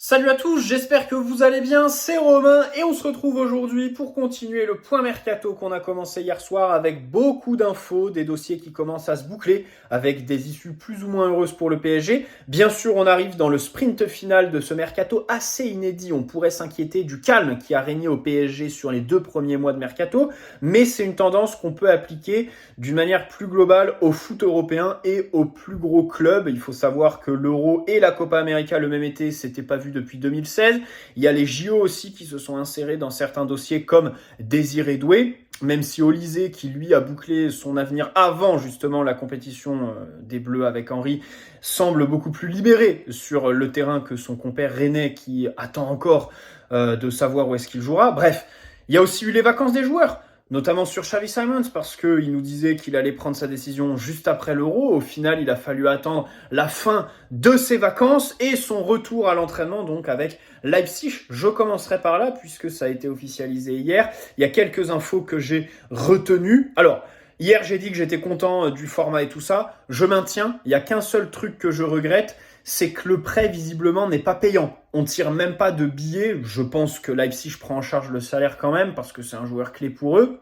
Salut à tous, j'espère que vous allez bien, c'est Romain et on se retrouve aujourd'hui pour continuer le point mercato qu'on a commencé hier soir avec beaucoup d'infos, des dossiers qui commencent à se boucler avec des issues plus ou moins heureuses pour le PSG. Bien sûr, on arrive dans le sprint final de ce mercato assez inédit, on pourrait s'inquiéter du calme qui a régné au PSG sur les 2 premiers mois de mercato, mais c'est une tendance qu'on peut appliquer d'une manière plus globale au foot européen et aux plus gros clubs. Il faut savoir que l'Euro et la Copa América le même été, c'était pas vu depuis 2016. Il y a les JO aussi qui se sont insérés dans certains dossiers comme Désiré Doué, même si Olysée, qui lui a bouclé son avenir avant justement la compétition des Bleus avec Henry, semble beaucoup plus libéré sur le terrain que son compère rennais qui attend encore de savoir où est-ce qu'il jouera. Bref, il y a aussi eu les vacances des joueurs, notamment sur Xavi Simons, parce qu'il nous disait qu'il allait prendre sa décision juste après l'Euro. Au final, il a fallu attendre la fin de ses vacances et son retour à l'entraînement, donc avec Leipzig. Je commencerai par là, puisque ça a été officialisé hier. Il y a quelques infos que j'ai retenues. Alors, hier, j'ai dit que j'étais content du format et tout ça. Je maintiens. Il n'y a qu'un seul truc que je regrette, c'est que le prêt, visiblement, n'est pas payant. On tire même pas de billets. Je pense que Leipzig prend en charge le salaire quand même, parce que c'est un joueur clé pour eux.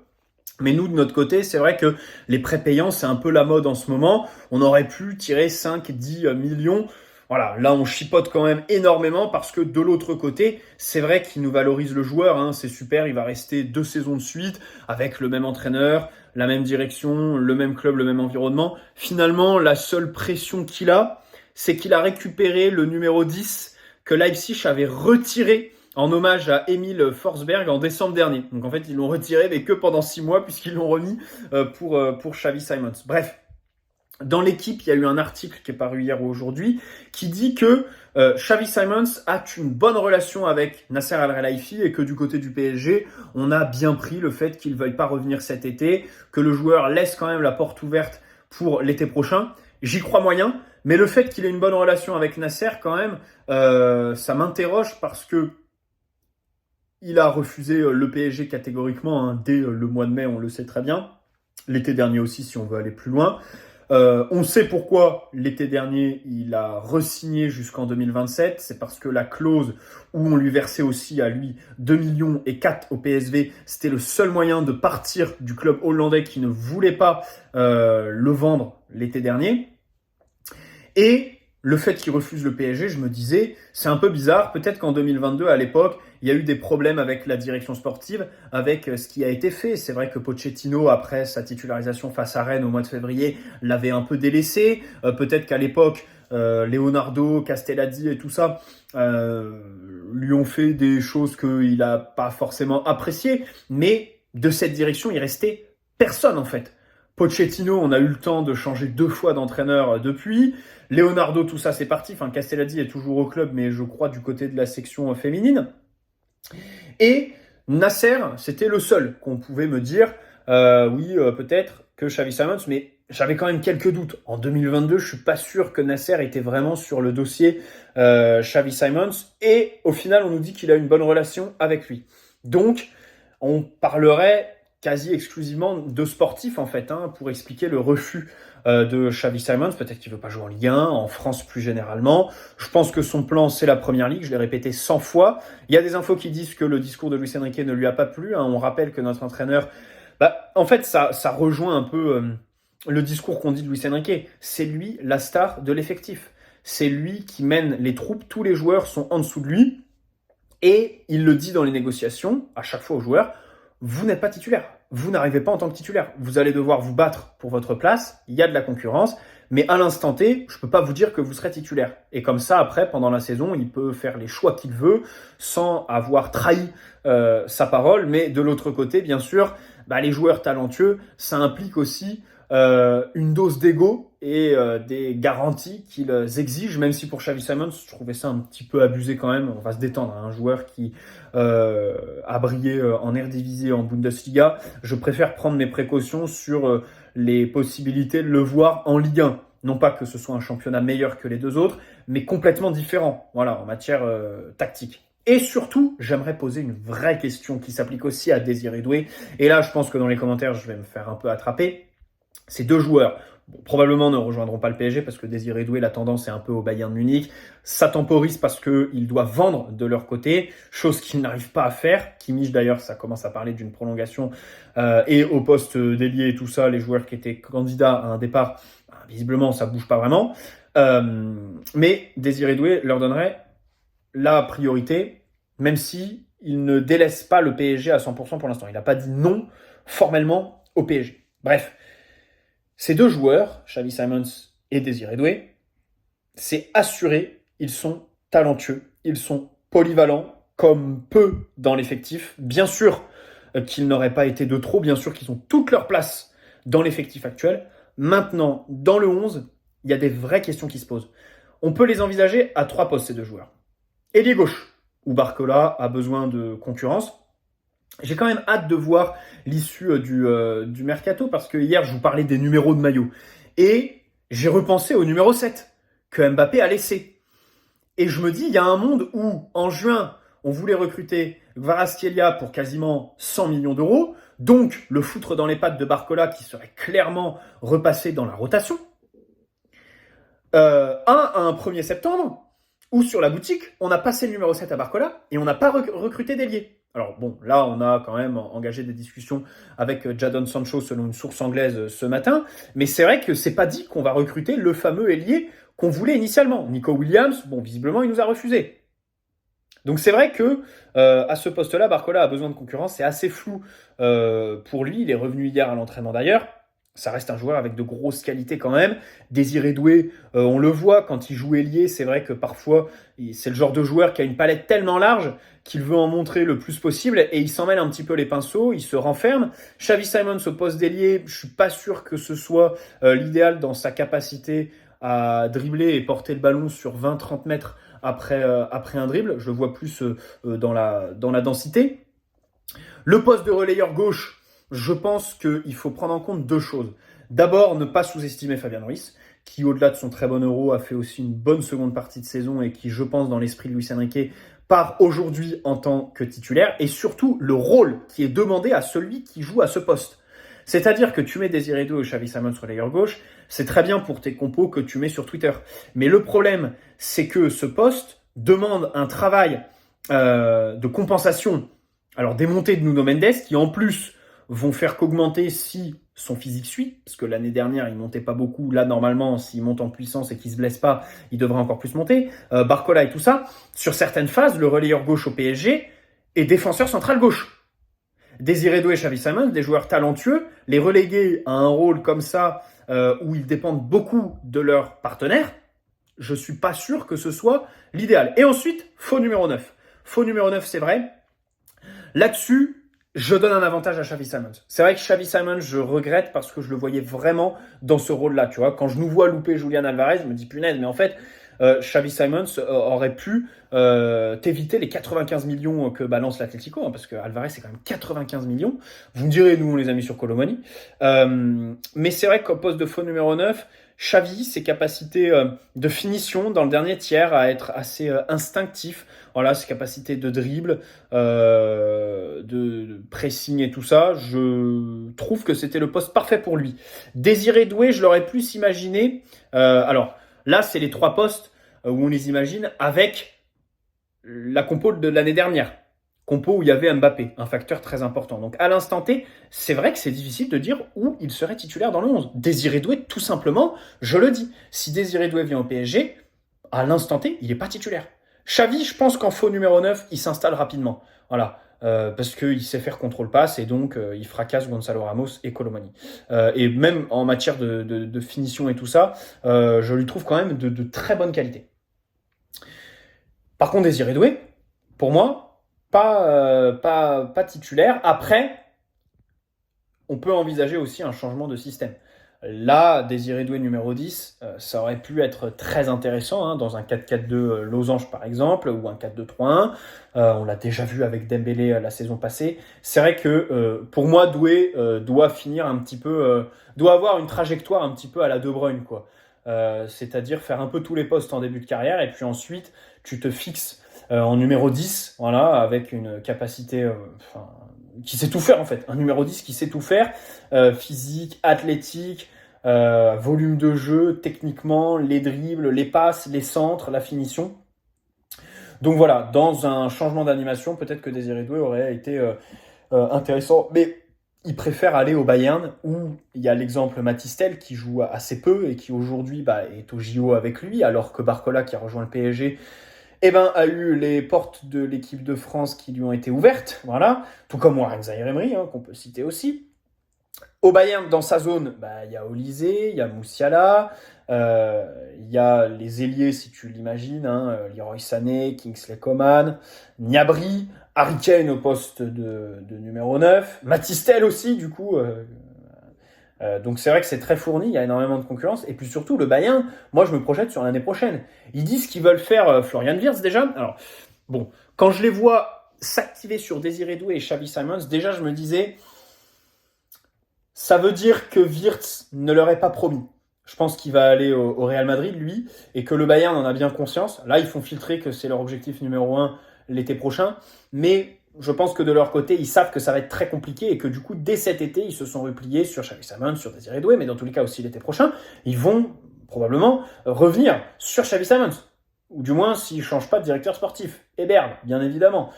Mais nous, de notre côté, c'est vrai que les prêts payants, c'est un peu la mode en ce moment. On aurait pu tirer 5-10 millions. Voilà, là, on chipote quand même énormément parce que de l'autre côté, c'est vrai qu'il nous valorise le joueur. Hein, c'est super, il va rester 2 saisons de suite avec le même entraîneur, la même direction, le même club, le même environnement. Finalement, la seule pression qu'il a, c'est qu'il a récupéré le numéro 10 que Leipzig avait retiré en hommage à Emile Forsberg en décembre dernier. Donc en fait, ils l'ont retiré, mais que pendant 6 mois, puisqu'ils l'ont remis pour Xavi Simons. Bref, dans l'équipe, il y a eu un article qui est paru hier ou aujourd'hui qui dit que Xavi Simons a une bonne relation avec Nasser Al-Khelaifi et que du côté du PSG, on a bien pris le fait qu'il ne veuille pas revenir cet été, que le joueur laisse quand même la porte ouverte pour l'été prochain. J'y crois moyen, mais le fait qu'il ait une bonne relation avec Nasser, quand même, ça m'interroge parce que il a refusé le PSG catégoriquement dès le mois de mai, on le sait très bien. L'été dernier aussi, si on veut aller plus loin. On sait pourquoi l'été dernier, il a re-signé jusqu'en 2027. C'est parce que la clause où on lui versait aussi à lui 2 millions et 4 au PSV, c'était le seul moyen de partir du club hollandais qui ne voulait pas le vendre l'été dernier. Et le fait qu'il refuse le PSG, je me disais, c'est un peu bizarre. Peut-être qu'en 2022, à l'époque, il y a eu des problèmes avec la direction sportive, avec ce qui a été fait. C'est vrai que Pochettino, après sa titularisation face à Rennes au mois de février, l'avait un peu délaissé. Peut-être qu'à l'époque, Leonardo, Castelladdi et tout ça lui ont fait des choses qu'il n'a pas forcément appréciées. Mais de cette direction, il restait personne en fait. Pochettino, on a eu le temps de changer 2 fois d'entraîneur depuis. Leonardo, tout ça, c'est parti. Enfin, Castelladdi est toujours au club, mais je crois du côté de la section féminine. Et Nasser, c'était le seul qu'on pouvait me dire, oui, peut-être que Xavi Simons, mais j'avais quand même quelques doutes. En 2022, je suis pas sûr que Nasser était vraiment sur le dossier Xavi Simons. Et au final, on nous dit qu'il a une bonne relation avec lui. Donc, on parlerait quasi exclusivement de sportifs en fait, pour expliquer le refus de Xavi Simons. Peut-être qu'il veut pas jouer en Ligue 1, en France plus généralement. Je pense que son plan, c'est la Première Ligue. Je l'ai répété 100 fois. Il y a des infos qui disent que le discours de Luis Enrique ne lui a pas plu. On rappelle que notre entraîneur, en fait, ça rejoint un peu le discours qu'on dit de Luis Enrique. C'est lui la star de l'effectif. C'est lui qui mène les troupes. Tous les joueurs sont en dessous de lui. Et il le dit dans les négociations, à chaque fois aux joueurs, vous n'êtes pas titulaire. Vous n'arrivez pas en tant que titulaire. Vous allez devoir vous battre pour votre place. Il y a de la concurrence. Mais à l'instant T, je ne peux pas vous dire que vous serez titulaire. Et comme ça, après, pendant la saison, il peut faire les choix qu'il veut sans avoir trahi sa parole. Mais de l'autre côté, bien sûr, les joueurs talentueux, ça implique aussi une dose d'ego et des garanties qu'ils exigent, même si pour Xavi Simons, je trouvais ça un petit peu abusé quand même. On va se détendre. Un joueur qui a brillé en Eredivisie, en Bundesliga, je préfère prendre mes précautions sur les possibilités de le voir en Ligue 1. Non pas que ce soit un championnat meilleur que les 2 autres, mais complètement différent, voilà, en matière tactique. Et surtout, j'aimerais poser une vraie question qui s'applique aussi à Désiré Doué. Et là, je pense que dans les commentaires, je vais me faire un peu attraper. Ces 2 joueurs, bon, probablement ne rejoindront pas le PSG parce que Désiré Doué, la tendance est un peu au Bayern Munich. Ça temporise parce qu'ils doivent vendre de leur côté, chose qu'ils n'arrivent pas à faire. Kimmich d'ailleurs, ça commence à parler d'une prolongation et au poste d'ailier et tout ça, les joueurs qui étaient candidats à un départ, visiblement ça bouge pas vraiment. Mais Désiré Doué leur donnerait la priorité, même si il ne délaisse pas le PSG à 100% pour l'instant. Il n'a pas dit non formellement au PSG. Bref, ces deux joueurs, Xavi Simons et Désiré Doué, c'est assuré, ils sont talentueux, ils sont polyvalents, comme peu dans l'effectif. Bien sûr qu'ils n'auraient pas été de trop, bien sûr qu'ils ont toute leur place dans l'effectif actuel. Maintenant, dans le 11, il y a des vraies questions qui se posent. On peut les envisager à 3 postes, ces deux joueurs. Ailier gauche, où Barcola a besoin de concurrence. J'ai quand même hâte de voir l'issue du mercato parce que hier, je vous parlais des numéros de maillot. Et j'ai repensé au numéro 7 que Mbappé a laissé. Et je me dis, il y a un monde où, en juin, on voulait recruter Kvaratskhelia pour quasiment 100 millions d'euros, donc le foutre dans les pattes de Barcola qui serait clairement repassé dans la rotation. À un 1er septembre, où sur la boutique, on a passé le numéro 7 à Barcola et on n'a pas recruté d'ailier. Alors bon, là, on a quand même engagé des discussions avec Jadon Sancho selon une source anglaise ce matin, mais c'est vrai que c'est pas dit qu'on va recruter le fameux ailier qu'on voulait initialement. Nico Williams, bon, visiblement, il nous a refusé. Donc c'est vrai que à ce poste-là, Barcola a besoin de concurrence, c'est assez flou pour lui, il est revenu hier à l'entraînement d'ailleurs. Ça reste un joueur avec de grosses qualités quand même. Désiré Doué, on le voit quand il joue ailier, c'est vrai que parfois c'est le genre de joueur qui a une palette tellement large qu'il veut en montrer le plus possible et il s'en mêle un petit peu les pinceaux, il se renferme. Xavi Simons au poste d'ailier, je suis pas sûr que ce soit l'idéal dans sa capacité à dribbler et porter le ballon sur 20-30 mètres après un dribble. Je le vois plus dans la densité. Le poste de relayeur gauche, je pense qu'il faut prendre en compte 2 choses. D'abord, ne pas sous-estimer Fabien Ruiz, qui, au-delà de son très bon Euro, a fait aussi une bonne seconde partie de saison et qui, je pense, dans l'esprit de Luis Enrique, part aujourd'hui en tant que titulaire. Et surtout, le rôle qui est demandé à celui qui joue à ce poste. C'est-à-dire que tu mets Désiré Doué ou Xavi Simons relayeur gauche, c'est très bien pour tes compos que tu mets sur Twitter. Mais le problème, c'est que ce poste demande un travail de compensation. Alors, des montées de Nuno Mendes, qui en plus vont faire qu'augmenter si son physique suit, parce que l'année dernière, il montait pas beaucoup. Là, normalement, s'il monte en puissance et qu'il se blesse pas, il devrait encore plus monter. Barcola et tout ça. Sur certaines phases, le relayeur gauche au PSG est défenseur central gauche. Désiré Doué et Xavi Simons, des joueurs talentueux, les reléguer à un rôle comme ça, où ils dépendent beaucoup de leurs partenaires, je suis pas sûr que ce soit l'idéal. Et ensuite, faux numéro 9. Faux numéro 9, c'est vrai. Là-dessus, je donne un avantage à Xavi Simons. C'est vrai que Xavi Simons, je regrette parce que je le voyais vraiment dans ce rôle-là. Tu vois, quand je nous vois louper Julian Alvarez, je me dis punaise, mais en fait, Xavi Simons aurait pu t'éviter les 95 millions que balance l'Atlético, hein, parce que Alvarez, c'est quand même 95 millions. Vous me direz, nous, on les a mis sur Colomani. Mais c'est vrai qu'au poste de faux numéro 9, Xavi, ses capacités de finition dans le dernier tiers à être assez instinctif. Voilà, ses capacités de dribble, de pressing et tout ça, je trouve que c'était le poste parfait pour lui. Désiré Doué, je l'aurais plus imaginé. Alors là, c'est les 3 postes où on les imagine avec la compo de l'année dernière. Compo où il y avait Mbappé, un facteur très important. Donc à l'instant T, c'est vrai que c'est difficile de dire où il serait titulaire dans le 11. Désiré Doué, tout simplement, je le dis. Si Désiré Doué vient au PSG, à l'instant T, il n'est pas titulaire. Xavi, je pense qu'en faux numéro 9, il s'installe rapidement. Voilà. Parce qu'il sait faire contrôle passe et donc il fracasse Gonzalo Ramos et Colomani. Et même en matière de finition et tout ça, je lui trouve quand même de très bonne qualité. Par contre, Désiré Doué, pour moi, pas titulaire. Après, on peut envisager aussi un changement de système. Là, Désiré Doué numéro 10, ça aurait pu être très intéressant hein, dans un 4-4-2 losange par exemple, ou un 4-2-3-1. On l'a déjà vu avec Dembélé la saison passée. C'est vrai que pour moi, Doué doit finir un petit peu, doit avoir une trajectoire un petit peu à la De Bruyne, quoi. C'est-à-dire faire un peu tous les postes en début de carrière et puis ensuite tu te fixes en numéro 10, voilà, avec une capacité qui sait tout faire en fait. Un numéro 10 qui sait tout faire, physique, athlétique, volume de jeu, techniquement, les dribbles, les passes, les centres, la finition. Donc voilà, dans un changement d'animation, peut-être que Désiré Doué aurait été intéressant. Mais il préfère aller au Bayern, où il y a l'exemple Matistel qui joue assez peu et qui aujourd'hui est au JO avec lui, alors que Barcola, qui a rejoint le PSG, a eu les portes de l'équipe de France qui lui ont été ouvertes, voilà, tout comme Warren Zaïre-Emery, qu'on peut citer aussi. Au Bayern, dans sa zone, il y a Olysée, il y a Moussiala, il y a les ailiers, si tu l'imagines, Leroy Sané, Kingsley Coman, Gnabry, Harry Kane au poste de numéro 9, Matistel aussi, du coup. Donc c'est vrai que c'est très fourni, il y a énormément de concurrence. Et puis surtout, le Bayern, moi je me projette sur l'année prochaine. Ils disent qu'ils veulent faire Florian Wirtz déjà. Alors, bon, quand je les vois s'activer sur Désiré Doué et Xavi Simons, déjà je me disais, ça veut dire que Wirtz ne leur est pas promis. Je pense qu'il va aller au Real Madrid, lui, et que le Bayern en a bien conscience. Là, ils font filtrer que c'est leur objectif numéro 1 l'été prochain. Mais je pense que de leur côté, ils savent que ça va être très compliqué et que du coup, dès cet été, ils se sont repliés sur Xavi Simons, sur Désiré Doué, mais dans tous les cas aussi l'été prochain, ils vont probablement revenir sur Xavi Simons. Ou du moins, s'ils ne changent pas de directeur sportif. Eberl, bien évidemment,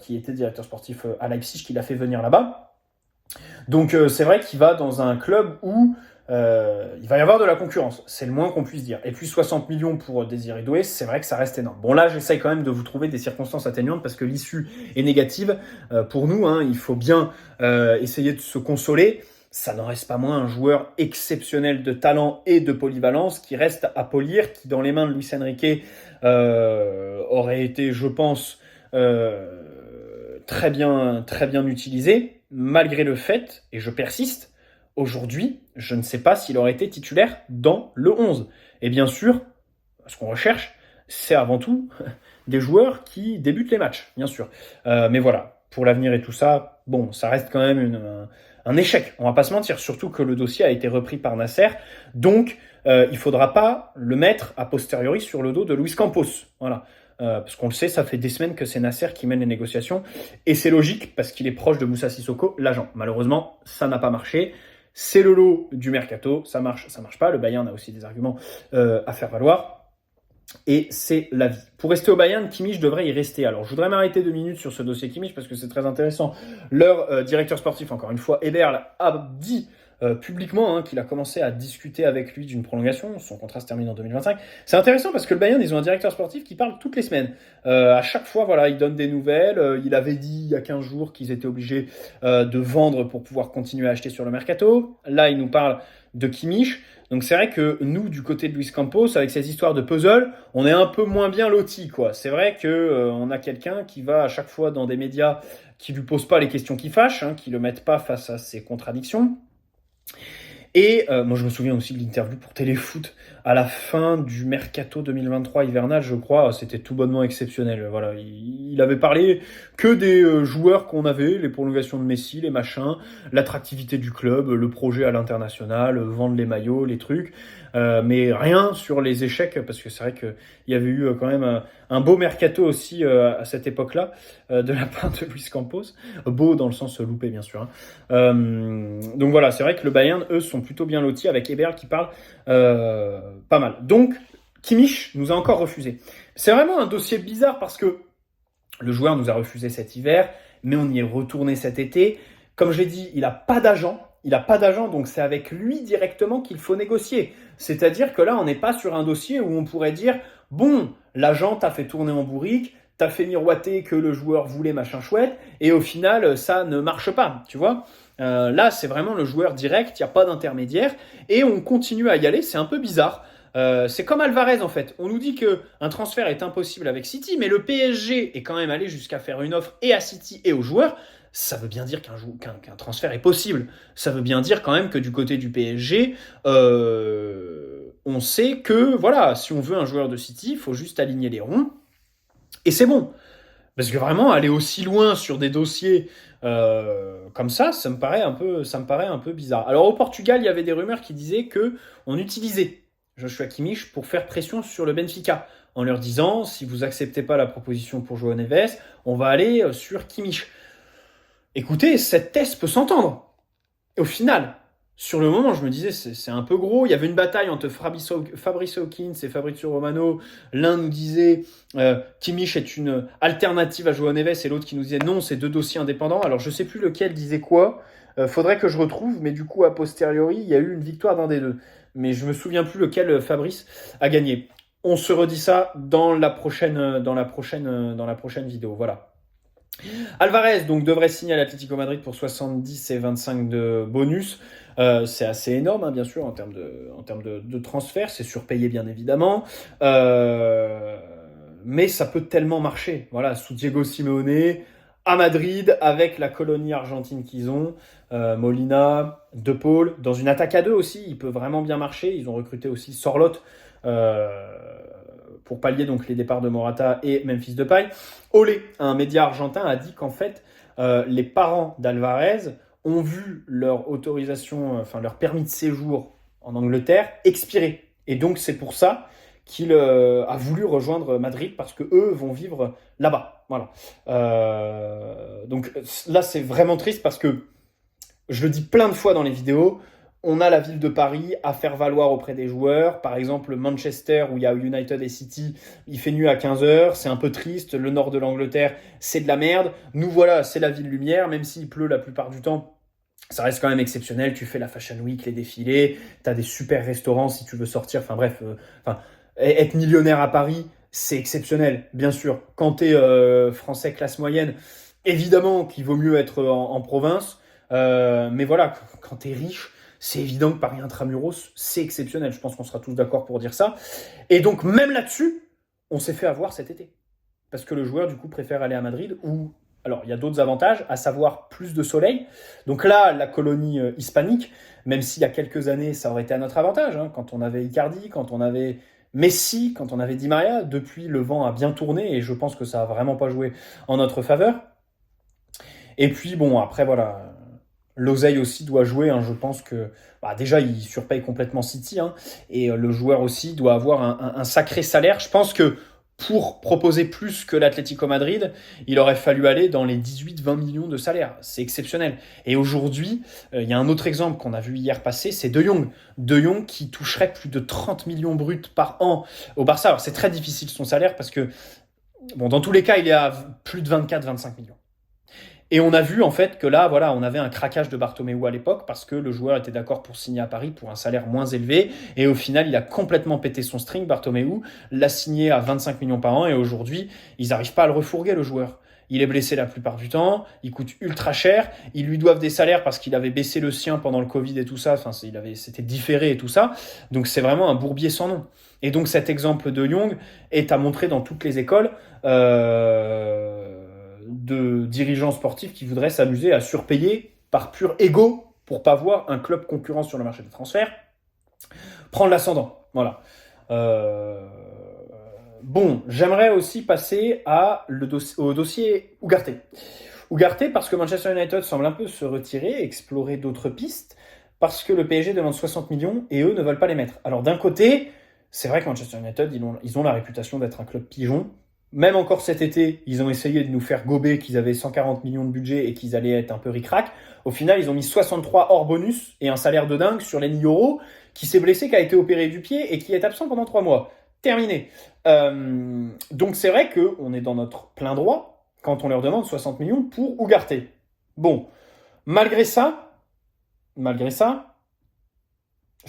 qui était directeur sportif à Leipzig, qui l'a fait venir là-bas. Donc c'est vrai qu'il va dans un club où il va y avoir de la concurrence, c'est le moins qu'on puisse dire. Et puis 60 millions pour Désiré Doué, c'est vrai que ça reste énorme. Bon là, j'essaye quand même de vous trouver des circonstances atténuantes parce que l'issue est négative. Pour nous, il faut bien essayer de se consoler. Ça n'en reste pas moins un joueur exceptionnel de talent et de polyvalence qui reste à polir, qui dans les mains de Luis Enrique aurait été, je pense, très bien utilisé, malgré le fait, et je persiste, aujourd'hui, je ne sais pas s'il aurait été titulaire dans le 11. Et bien sûr, ce qu'on recherche, c'est avant tout des joueurs qui débutent les matchs, bien sûr. Mais voilà, pour l'avenir et tout ça, bon, ça reste quand même un échec, on va pas se mentir, surtout que le dossier a été repris par Nasser, donc il faudra pas le mettre a posteriori sur le dos de Luis Campos, voilà. Parce qu'on le sait, ça fait des semaines que c'est Nasser qui mène les négociations, et c'est logique parce qu'il est proche de Moussa Sissoko, l'agent. Malheureusement, ça n'a pas marché. C'est le lot du mercato, ça marche pas. Le Bayern a aussi des arguments à faire valoir. Et c'est la vie. Pour rester au Bayern, Kimmich devrait y rester. Alors, je voudrais m'arrêter 2 minutes sur ce dossier Kimmich parce que c'est très intéressant. Leur directeur sportif, encore une fois, Eberl, a dit publiquement qu'il a commencé à discuter avec lui d'une prolongation. Son contrat se termine en 2025. C'est intéressant parce que le Bayern, ils ont un directeur sportif qui parle toutes les semaines. À chaque fois, voilà, il donne des nouvelles. Il avait dit il y a 15 jours qu'ils étaient obligés de vendre pour pouvoir continuer à acheter sur le mercato. Là, il nous parle de Kimmich. Donc c'est vrai que nous, du côté de Luis Campos, avec ces histoires de puzzle, on est un peu moins bien lotis, quoi. C'est vrai que on a quelqu'un qui va à chaque fois dans des médias qui lui posent pas les questions qui fâchent, qui le mettent pas face à ses contradictions. Et moi, je me souviens aussi de l'interview pour Téléfoot à la fin du mercato 2023 hivernal, je crois. C'était tout bonnement exceptionnel. Voilà, il avait parlé que des joueurs qu'on avait, les prolongations de Messi, les machins, l'attractivité du club, le projet à l'international, vendre les maillots, les trucs. Mais rien sur les échecs, parce que c'est vrai qu'il y avait eu quand même un beau mercato aussi à cette époque-là, de la part de Luis Campos. Beau dans le sens loupé, bien sûr. Donc voilà, c'est vrai que le Bayern, eux, sont plutôt bien lotis avec Eberl qui parle pas mal. Donc, Kimmich nous a encore refusé. C'est vraiment un dossier bizarre parce que le joueur nous a refusé cet hiver, mais on y est retourné cet été. Comme je l'ai dit, il n'a pas d'agent. Donc c'est avec lui directement qu'il faut négocier. C'est-à-dire que là, on n'est pas sur un dossier où on pourrait dire « Bon, l'agent t'a fait tourner en bourrique, t'as fait miroiter que le joueur voulait machin chouette, et au final, ça ne marche pas. » Tu vois ? Là, c'est vraiment le joueur direct, il n'y a pas d'intermédiaire, et on continue à y aller, c'est un peu bizarre. C'est comme Alvarez en fait. On nous dit qu'un transfert est impossible avec City, mais le PSG est quand même allé jusqu'à faire une offre et à City et aux joueurs. Ça veut bien dire qu'un transfert est possible. Ça veut bien dire quand même que du côté du PSG, on sait que voilà, si on veut un joueur de City, il faut juste aligner les ronds. Et c'est bon. Parce que vraiment, aller aussi loin sur des dossiers comme ça me paraît un peu bizarre. Alors au Portugal, il y avait des rumeurs qui disaient qu'on utilisait Joshua Kimmich pour faire pression sur le Benfica, en leur disant, si vous acceptez pas la proposition pour João Neves, on va aller sur Kimmich. Écoutez, cette thèse peut s'entendre. Au final, sur le moment, je me disais, c'est un peu gros. Il y avait une bataille entre Fabrice Hawkins et Fabrizio Romano. L'un nous disait Kimmich est une alternative à Joao Neves et l'autre qui nous disait non, c'est deux dossiers indépendants. Alors je sais plus lequel disait quoi. Faudrait que je retrouve, mais du coup, a posteriori, il y a eu une victoire d'un des deux. Mais je me souviens plus lequel Fabrice a gagné. On se redit ça dans la prochaine vidéo. Voilà. Alvarez donc devrait signer à l'Atlético Madrid pour 70 et 25 de bonus. C'est assez énorme, hein, bien sûr, en termes de transfert. C'est surpayé, bien évidemment. Mais ça peut tellement marcher. Voilà, sous Diego Simeone, à Madrid, avec la colonie argentine qu'ils ont. Molina, De Paul, dans une attaque à deux aussi, il peut vraiment bien marcher. Ils ont recruté aussi Sorloth. Pour pallier donc les départs de Morata et Memphis Depay. Olé, un média argentin, a dit qu'en fait, les parents d'Alvarez ont vu leur autorisation, enfin leur permis de séjour en Angleterre expirer. Et donc c'est pour ça qu'il a voulu rejoindre Madrid parce que eux vont vivre là-bas. Voilà. Donc là c'est vraiment triste parce que je le dis plein de fois dans les vidéos, on a la ville de Paris à faire valoir auprès des joueurs. Par exemple, Manchester, où il y a United et City, il fait nuit à 15h, c'est un peu triste. Le nord de l'Angleterre, c'est de la merde. Nous, voilà, c'est la ville lumière, même s'il pleut la plupart du temps. Ça reste quand même exceptionnel. Tu fais la Fashion Week, les défilés, tu as des super restaurants si tu veux sortir. Enfin bref, être millionnaire à Paris, c'est exceptionnel, bien sûr. Quand tu es français classe moyenne, évidemment qu'il vaut mieux être en province. Mais voilà, quand tu es riche, c'est évident que Paris Intramuros, c'est exceptionnel. Je pense qu'on sera tous d'accord pour dire ça. Et donc, même là-dessus, on s'est fait avoir cet été. Parce que le joueur, du coup, préfère aller à Madrid où, alors, il y a d'autres avantages, à savoir plus de soleil. Donc là, la colonie hispanique, même s'il y a quelques années, ça aurait été à notre avantage. Hein, quand on avait Icardi, quand on avait Messi, quand on avait Di Maria, depuis, le vent a bien tourné et je pense que ça a vraiment pas joué en notre faveur. Et puis, bon, après, voilà. L'oseille aussi doit jouer, hein, je pense que déjà il surpaye complètement City, hein, et le joueur aussi doit avoir un sacré salaire. Je pense que pour proposer plus que l'Atlético Madrid, il aurait fallu aller dans les 18-20 millions de salaire. C'est exceptionnel. Et aujourd'hui, il y a un autre exemple qu'on a vu hier passer, c'est De Jong. De Jong qui toucherait plus de 30 millions bruts par an au Barça. Alors c'est très difficile son salaire parce que, bon, dans tous les cas, il est à plus de 24-25 millions. Et on a vu en fait que là, voilà, on avait un craquage de Bartomeu à l'époque parce que le joueur était d'accord pour signer à Paris pour un salaire moins élevé. Et au final, il a complètement pété son string, Bartomeu, l'a signé à 25 millions par an et aujourd'hui, ils n'arrivent pas à le refourguer, le joueur. Il est blessé la plupart du temps, il coûte ultra cher, ils lui doivent des salaires parce qu'il avait baissé le sien pendant le Covid et tout ça, enfin, c'était différé et tout ça. Donc c'est vraiment un bourbier sans nom. Et donc cet exemple de Young est à montrer dans toutes les écoles. De dirigeants sportifs qui voudraient s'amuser à surpayer par pur ego pour pas voir un club concurrent sur le marché des transferts prendre l'ascendant. Voilà. Bon, j'aimerais aussi passer au dossier Ugarte. Ugarte parce que Manchester United semble un peu se retirer, explorer d'autres pistes, parce que le PSG demande 60 millions et eux ne veulent pas les mettre. Alors d'un côté, c'est vrai que Manchester United, ils ont la réputation d'être un club pigeon. Même encore cet été, ils ont essayé de nous faire gober qu'ils avaient 140 millions de budget et qu'ils allaient être un peu ric-rac. Au final, ils ont mis 63 hors bonus et un salaire de dingue sur Lenny Yoro, qui s'est blessé, qui a été opéré du pied et qui est absent pendant 3 mois. Terminé. Donc c'est vrai qu'on est dans notre plein droit quand on leur demande 60 millions pour Ugarte. Bon, malgré ça, je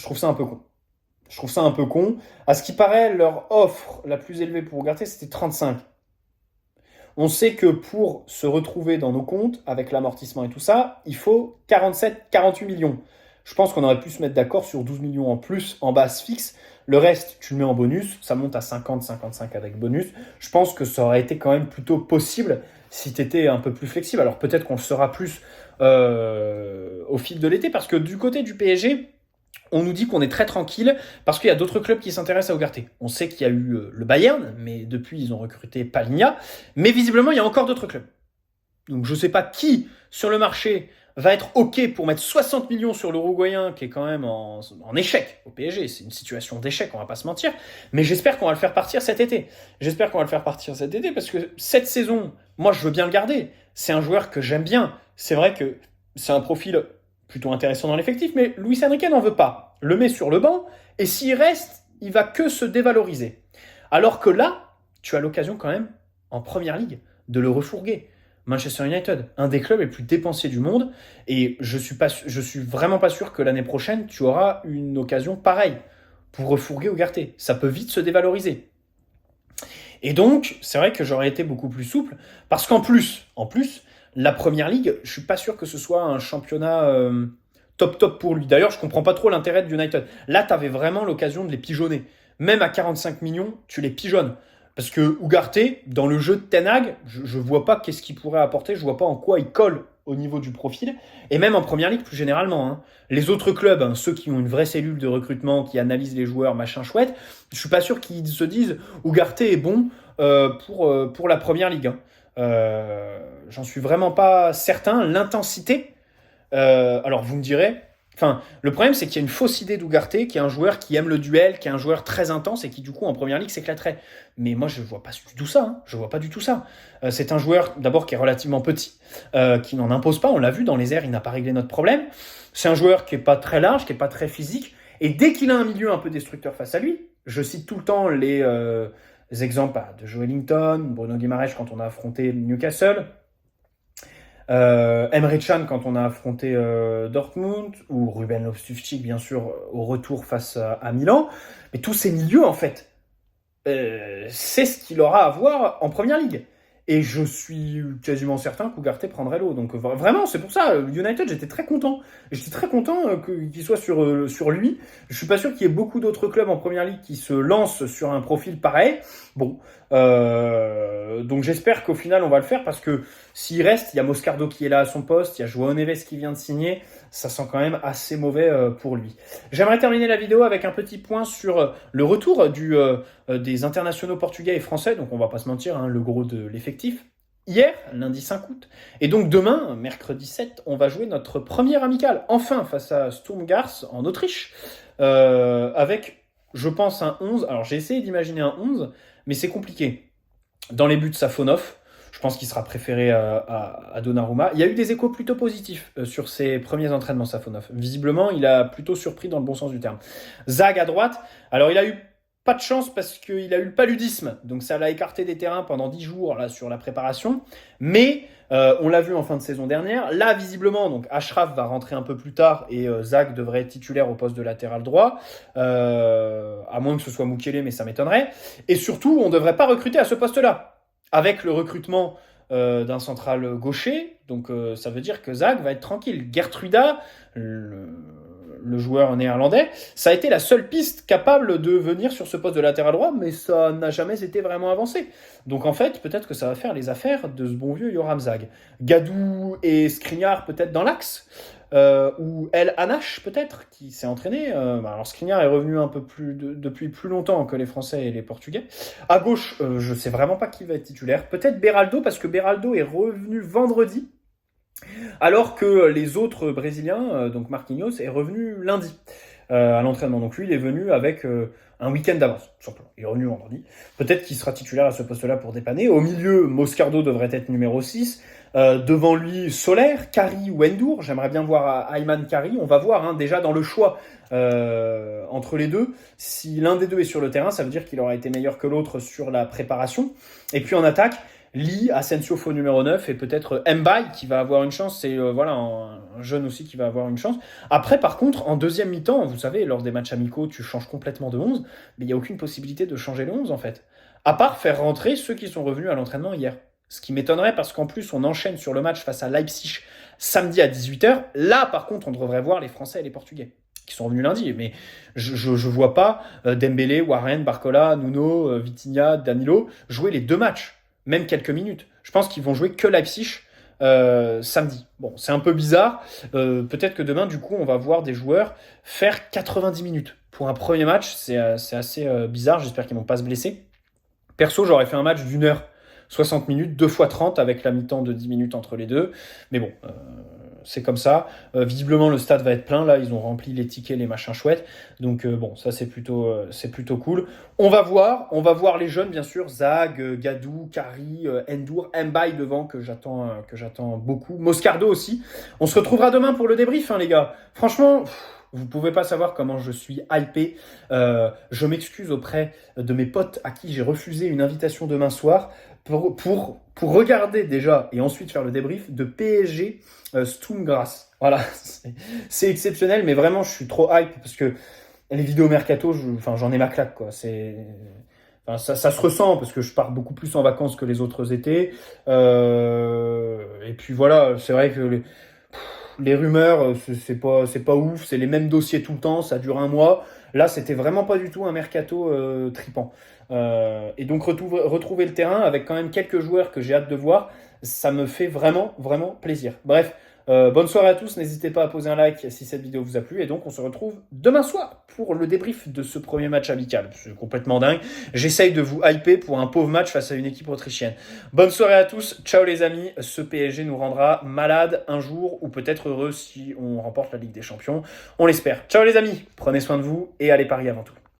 trouve ça un peu con. Je trouve ça un peu con. À ce qui paraît, leur offre la plus élevée pour Ugarte, c'était 35. On sait que pour se retrouver dans nos comptes, avec l'amortissement et tout ça, il faut 47-48 millions. Je pense qu'on aurait pu se mettre d'accord sur 12 millions en plus en base fixe. Le reste, tu le mets en bonus. Ça monte à 50-55 avec bonus. Je pense que ça aurait été quand même plutôt possible si tu étais un peu plus flexible. Alors peut-être qu'on le sera plus au fil de l'été, parce que du côté du PSG, on nous dit qu'on est très tranquille parce qu'il y a d'autres clubs qui s'intéressent à Ugarte. On sait qu'il y a eu le Bayern, mais depuis, ils ont recruté Palinha. Mais visiblement, il y a encore d'autres clubs. Donc, je ne sais pas qui, sur le marché, va être OK pour mettre 60 millions sur l'Uruguayen, qui est quand même en échec au PSG. C'est une situation d'échec, on ne va pas se mentir. Mais j'espère qu'on va le faire partir cet été. Parce que cette saison, moi, je veux bien le garder. C'est un joueur que j'aime bien. C'est vrai que c'est un profil plutôt intéressant dans l'effectif, mais Luis Enrique n'en veut pas. Le met sur le banc, et s'il reste, il va que se dévaloriser. Alors que là, tu as l'occasion quand même, en Première Ligue, de le refourguer. Manchester United, un des clubs les plus dépensiers du monde, et je suis vraiment pas sûr que l'année prochaine, tu auras une occasion pareille pour refourguer Ugarte. Ça peut vite se dévaloriser. Et donc, c'est vrai que j'aurais été beaucoup plus souple, parce qu'en plus, la Première Ligue, je suis pas sûr que ce soit un championnat top pour lui. D'ailleurs, je comprends pas trop l'intérêt de United. Là, tu avais vraiment l'occasion de les pigeonner. Même à 45 millions, tu les pigeonnes. Parce que Ugarte, dans le jeu de Ten Hag, je vois pas qu'est-ce qu'il pourrait apporter, je vois pas en quoi il colle au niveau du profil, et même en Première Ligue plus généralement. Hein. Les autres clubs, hein, ceux qui ont une vraie cellule de recrutement, qui analysent les joueurs, machin chouette, je suis pas sûr qu'ils se disent Ugarte est bon pour la Première Ligue. Hein. J'en suis vraiment pas certain. L'intensité, alors vous me direz, le problème c'est qu'il y a une fausse idée d'Ugarte, qui est un joueur qui aime le duel, qui est un joueur très intense et qui du coup en Première Ligue s'éclaterait. Mais moi je vois pas du tout ça. Hein. Je vois pas du tout ça. C'est un joueur d'abord qui est relativement petit, qui n'en impose pas. On l'a vu dans les airs, il n'a pas réglé notre problème. C'est un joueur qui est pas très large, qui est pas très physique. Et dès qu'il a un milieu un peu destructeur face à lui, je cite tout le temps les exemples de Joe Ellington, Bruno Guimaraes quand on a affronté Newcastle. Emre Can quand on a affronté Dortmund, ou Ruben Loftus-Cheek bien sûr au retour face à Milan. Mais tous ces milieux en fait, c'est ce qu'il aura à voir en Première Ligue. Et je suis quasiment certain qu'Ugarte prendrait l'eau. Donc vraiment, c'est pour ça, United, j'étais très content. J'étais très content qu'il soit sur lui. Je suis pas sûr qu'il y ait beaucoup d'autres clubs en Première Ligue qui se lancent sur un profil pareil. Bon, donc j'espère qu'au final, on va le faire parce que s'il reste, il y a Moscardo qui est là à son poste, il y a João Neves qui vient de signer. Ça sent quand même assez mauvais pour lui. J'aimerais terminer la vidéo avec un petit point sur le retour des internationaux portugais et français. Donc on va pas se mentir, hein, le gros de l'effectif. Hier, lundi 5 août. Et donc demain, mercredi 7, on va jouer notre première amicale, enfin, face à Sturm Graz en Autriche, avec, je pense, un 11. Alors j'ai essayé d'imaginer un 11, mais c'est compliqué. Dans les buts, Safonov. Je pense qu'il sera préféré à Donnarumma. Il y a eu des échos plutôt positifs sur ses premiers entraînements, Safonov. Visiblement, il a plutôt surpris dans le bon sens du terme. Zag à droite. Alors, il a eu pas de chance parce qu'il a eu le paludisme. Donc, ça l'a écarté des terrains pendant 10 jours là, sur la préparation. Mais, on l'a vu en fin de saison dernière. Là, visiblement, donc Achraf va rentrer un peu plus tard et Zag devrait être titulaire au poste de latéral droit. À moins que ce soit Mukiele, mais ça m'étonnerait. Et surtout, on ne devrait pas recruter à ce poste-là. Avec le recrutement d'un central gaucher, donc ça veut dire que Zag va être tranquille. Gertruida, le joueur néerlandais, ça a été la seule piste capable de venir sur ce poste de latéral droit, mais ça n'a jamais été vraiment avancé. Donc en fait, peut-être que ça va faire les affaires de ce bon vieux Yoram Zag. Gadou et Skriniar peut-être dans l'axe, ou El Anache peut-être, qui s'est entraîné. Alors Skriniar est revenu un peu depuis plus longtemps que les Français et les Portugais. À gauche, je sais vraiment pas qui va être titulaire. Peut-être Beraldo, parce que Beraldo est revenu vendredi, alors que les autres Brésiliens, donc Marquinhos, est revenu lundi à l'entraînement. Donc lui, il est venu avec un week-end d'avance, tout simplement. Il est revenu vendredi. Peut-être qu'il sera titulaire à ce poste-là pour dépanner. Au milieu, Moscardo devrait être numéro 6. Devant lui, Soler, Kari ou Endur. J'aimerais bien voir Ayman Kari. On va voir hein, déjà dans le choix entre les deux. Si l'un des deux est sur le terrain, ça veut dire qu'il aura été meilleur que l'autre sur la préparation. Et puis en attaque, Lee, Asensio faux numéro 9 et peut-être Mbaye qui va avoir une chance. C'est voilà un jeune aussi qui va avoir une chance. Après, par contre, en deuxième mi-temps, vous savez, lors des matchs amicaux, tu changes complètement de 11, mais il n'y a aucune possibilité de changer le 11 en fait. À part faire rentrer ceux qui sont revenus à l'entraînement hier. Ce qui m'étonnerait parce qu'en plus, on enchaîne sur le match face à Leipzig samedi à 18h. Là, par contre, on devrait voir les Français et les Portugais qui sont revenus lundi. Mais je vois pas Dembélé, Warren, Barcola, Nuno, Vitinha, Danilo jouer les deux matchs. Même quelques minutes. Je pense qu'ils vont jouer que Leipzig samedi. Bon, c'est un peu bizarre. Peut-être que demain, du coup, on va voir des joueurs faire 90 minutes. Pour un premier match, c'est assez bizarre. J'espère qu'ils ne vont pas se blesser. Perso, j'aurais fait un match d'une heure, 60 minutes, 2 fois 30 avec la mi-temps de 10 minutes entre les deux. Mais bon, c'est comme ça. Visiblement, le stade va être plein. Là, ils ont rempli les tickets, les machins chouettes. Donc, bon, ça, c'est plutôt cool. On va voir les jeunes, bien sûr. Zag, Gadou, Kari, Endur, Mbaye devant, que j'attends beaucoup. Moscardo aussi. On se retrouvera demain pour le débrief, hein, les gars. Franchement, vous pouvez pas savoir comment je suis hypé. Je m'excuse auprès de mes potes à qui j'ai refusé une invitation demain soir pour regarder déjà et ensuite faire le débrief de PSG Sturm Graz. Voilà, c'est exceptionnel, mais vraiment, je suis trop hype parce que les vidéos mercato, j'en ai ma claque, quoi. Enfin, ça se ressent parce que je pars beaucoup plus en vacances que les autres étés. Et puis voilà, c'est vrai que les rumeurs, c'est pas ouf, c'est les mêmes dossiers tout le temps, ça dure un mois. Là, c'était vraiment pas du tout un mercato tripant. Et donc retrouver le terrain avec quand même quelques joueurs que j'ai hâte de voir, ça me fait vraiment, vraiment plaisir. Bref, bonne soirée à tous, n'hésitez pas à poser un like si cette vidéo vous a plu, et donc on se retrouve demain soir pour le débrief de ce premier match amical. C'est complètement dingue, j'essaye de vous hyper pour un pauvre match face à une équipe autrichienne. Bonne soirée à tous, ciao les amis, ce PSG nous rendra malade un jour, ou peut-être heureux si on remporte la Ligue des Champions, on l'espère. Ciao les amis, prenez soin de vous, et allez Paris avant tout.